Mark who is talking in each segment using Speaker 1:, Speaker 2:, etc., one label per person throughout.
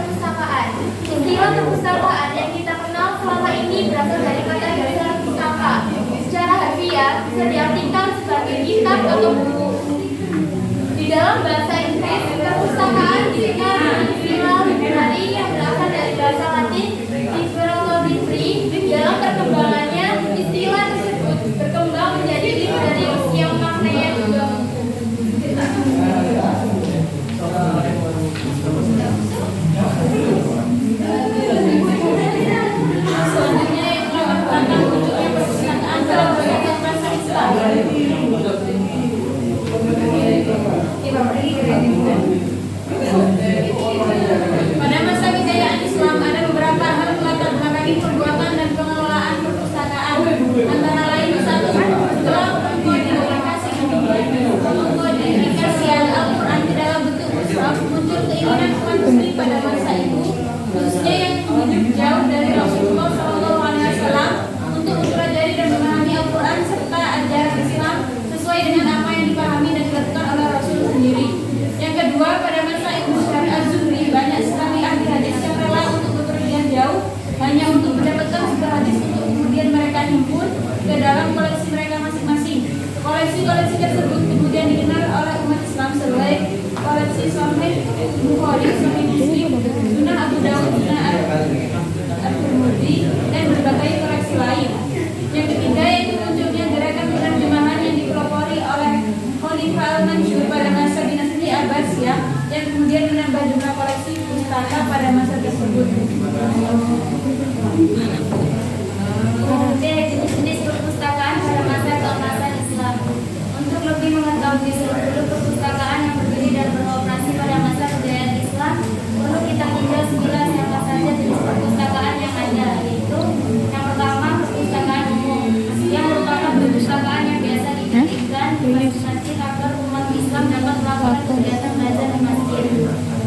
Speaker 1: perpustakaan. Istilah perpustakaan yang kita kenal selama ini berasal dari kata dasar pustaka. Secara harfiah bisa diartikan sebagai kitab atau buku. Di dalam bahasa Inggris, perpustakaan dikenal dengan istilah library yang berasal dari bahasa Latin library. Dalam perkembangannya, istilah tersebut berkembang menjadi librarius yang maknanya juga selanjutnya yang merupakan bentuknya perpustakaan dalam beragam bahasa Islam. Pada masa kejayaan Islam ada beberapa hal melatar belakangi perbuatan dan pengelolaan perpustakaan. Antara lain satu, setelah mengkodifikasian Al-Quran ke dalam bentuk mushaf, muncul keinginan umat muslim pada masa itu, khususnya yang hidup jauh dari Rasulullah SAW, untuk mempelajari dan memahami Al-Quran serta ajaran Islam sesuai dengan apa yang dipahami dan dilakukan oleh Rasul sendiri. Yang kedua, pada masa Ibnu Syarih Az-Zuhri, banyak sekali ahli hadis yang rela untuk bepergian jauh hanya untuk mendapatkan sebuah hadis untuk kemudian mereka himpun ke dalam koleksi mereka masing-masing. Koleksi-koleksi tersebut kemudian dikenal oleh umat Islam sebagai koleksi Sahih Bukhari, Sahih Muslim, Sunan Abu Dawud, Sunan At-Tirmidzi, dan berbagai koleksi lain. Yang ketiga yaitu munculnya gerakan penerjemahan yang dipelopori oleh Khalifah Al-Mansur pada masa dinasti Abbasiyah yang kemudian menambah jumlah koleksi pustaka pada masa tersebut. Jenis-jenis perpustakaan pada masa keemasan Islam. Untuk lebih mengetahui seluk-beluk perpustakaan yang berdiri dan beroperasi pada masa kejayaan Islam, perlu kita tinjau sekilas apa saja jenis perpustakaan yang ada, yaitu yang pertama perpustakaan umum, yang merupakan perpustakaan yang biasa didirikan di masjid agar umat Islam dapat melakukan kegiatan belajar di masjid.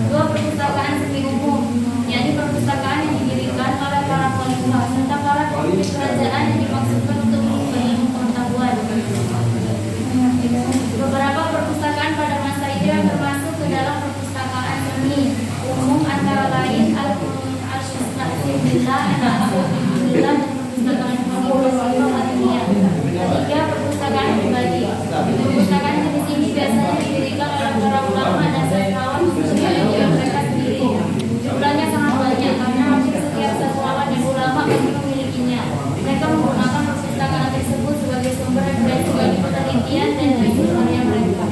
Speaker 1: Dua, perpustakaan semi umum, yakni perpustakaan yang didirikan oleh para khalifah serta para pemimpin kerajaan yang dimaksudkan untuk menimba ilmu pengetahuan. Beberapa perpustakaan pada masa itu yang termasuk ke dalam perpustakaan semi umum antara lain Al-Mustaqbillah, Al-Alhamdulillah, dan perpustakaan Al-Dunia. Ketiga, perpustakaan pribadi. Perpustakaan jenis ini biasanya didirikan oleh para ulama dan sastrawan khususnya yang mereka sendiri. Jumlahnya sangat banyak karena hampir setiap sastrawan dan ulama pasti memilikinya. Mereka menggunakan perpustakaan tersebut sebagai sumber referensi bagi penelitian dan hasil karya mereka.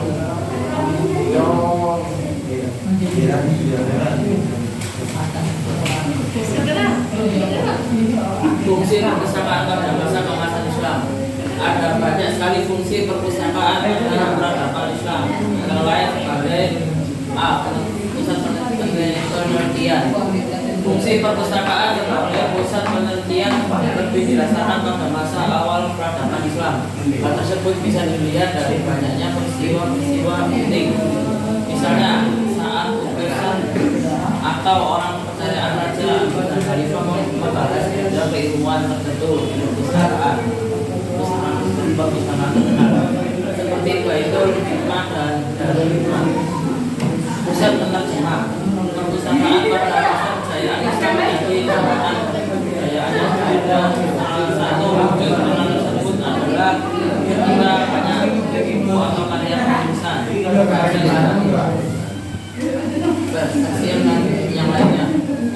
Speaker 2: Fungsi perpustakaan pada masa keemasan Islam. Ada banyak sekali fungsi perpustakaan dalam peradaban Islam. Antara lain sebagai pusat penelitian. Fungsi perpustakaan sebagai pusat penelitian lebih dirasakan pada masa awal peradaban Islam. Hal tersebut bisa dilihat dari banyaknya peristiwa-peristiwa penting. Misalnya saat utusan atau orang kepercayaan raja dan khalifah membahas keilmuan tertentu di perpustakaan. Perpustakaan terkenal seperti Baitul Hikmah dan Darul Hikmah. Pusat penerjemah. Perpustakaan pada masa kejayaan Islam menjadi jabatan kejayaan yang berbeda. Salah satu wujud penerjemah tersebut adalah ketika banyak buku atau karya penulisan yang lainnya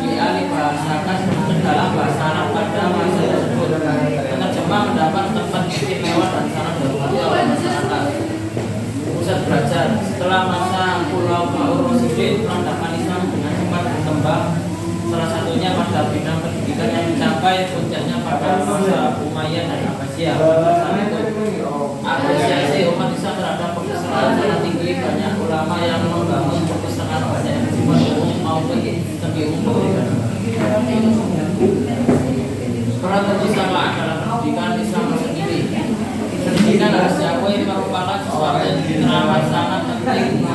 Speaker 2: dialih bahasakan ke dalam bahasa Arab pada masa tersebut. Penerjemah mendapat tempat istimewa dan sangat dihormati oleh masyarakat. Pusat belajar. Setelah masa Pulau Rasyidin, peradaban Islam dengan cepat berkembang. Salah satunya pada bidang pendidikan yang mencapai puncaknya pada masa Umayyad dan Abbasiyah. Pada saat itu, apresiasi umat Islam terhadap perpustakaan sangat tinggi. Banyak ulama yang membangun perpustakaan banyak yang bersifat umum maupun semi umum. Peran perpustakaan dalam pendidikan Islam sendiri. Pendidikan harus diakui merupakan sesuatu yang teramat sangat penting